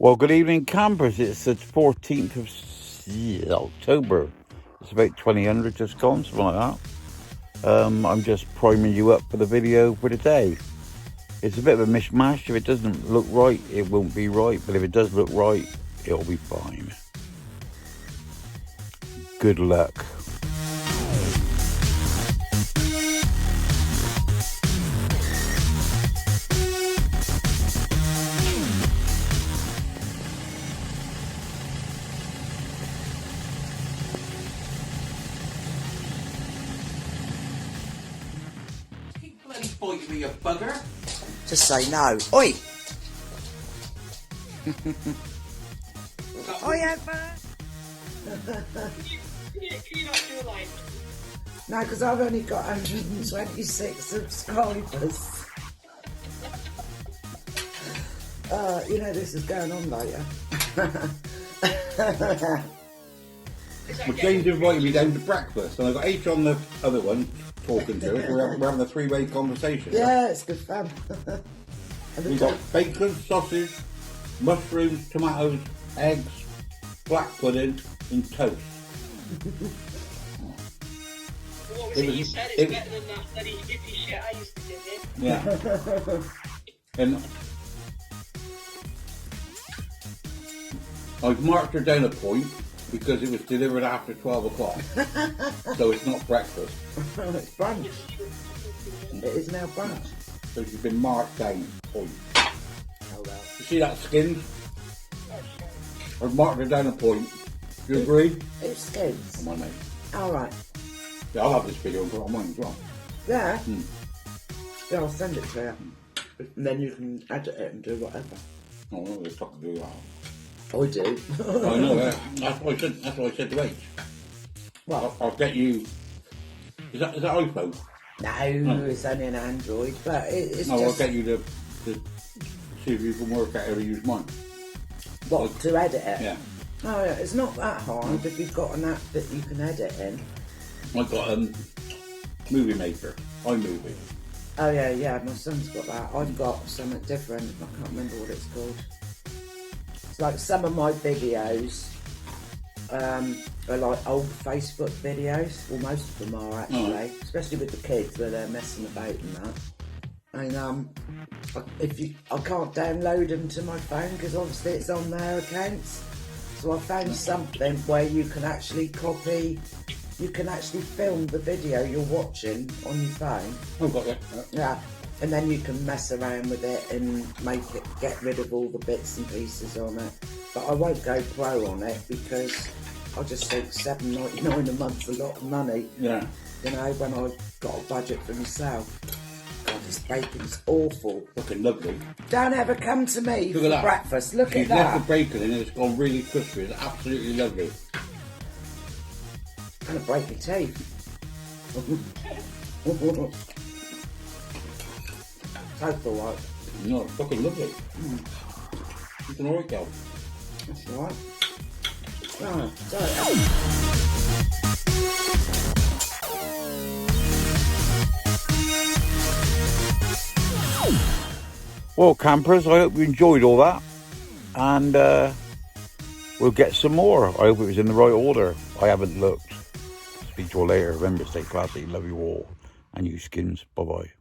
Well, good evening, campers. It's the 14th of October. It's about 2000 just gone, something like that. I'm just priming you up for the video for today. It's a bit of a mishmash. If it doesn't look right, it won't be right. But if it does look right, it'll be fine. Good luck. Fight me, you bugger. Just say no. Oi! Oi, Emma! Can you not do like? No, because I've only got 126 subscribers. You know this is going on later. Well, James invited me down to breakfast, and I got H on the other one talking to us. We're having a three-way conversation. Yeah, it's good fun. We've got bacon, sausage, mushrooms, tomatoes, eggs, black pudding, and toast. What was it you said? It's better than that bloody hippie shit I used to do it. Yeah. And I've marked her down a point because it was delivered after 12 o'clock. So it's not breakfast. It's brunch. It is now brunch. So she's been marked down point. Oh well. You see that skin? I've marked her down a point. Do you agree? It's skins. Come on, mate. Alright. Yeah, I'll have this video and put it on mine as well. Yeah? Yeah, I'll send it to you. And then you can edit it and do whatever. Oh, I don't know fucking do that. I do. I know, yeah. That's what I said to H. Well, I'll get you. Is that iPhone? no, it's only an Android, but it's No, just... I'll get you to see if you can work out how to use mine. What, to edit it? Yeah. Oh yeah, it's not that hard if you've got an app that you can edit in. I've got Movie Maker, iMovie. Oh yeah, my son's got that. I've got something different. I can't remember what it's called. It's like some of my videos are like old Facebook videos. Well, most of them are actually, especially with the kids where they're messing about and that. And I can't download them to my phone because obviously it's on their accounts. So I found something where you can actually film the video you're watching on your phone. I've got that. Yeah. And then you can mess around with it and get rid of all the bits and pieces on it. But I won't go pro on it because I just think $7.99 a month's a lot of money. Yeah. You know, when I've got a budget for myself. God, this bacon's awful. Looking lovely. Don't ever come to me for breakfast. Look She's at that. left the bacon in and it's gone really crispy. It's absolutely lovely. Gonna break your teeth. Tastes alright. No, it's fucking lovely. It's an alright girl. That's alright. Oh, sorry. Well, campers, I hope you enjoyed all that. And we'll get some more. I hope it was in the right order. I haven't looked. Speak to you all later. Remember, stay classy. Love you all. And you skins. Bye-bye.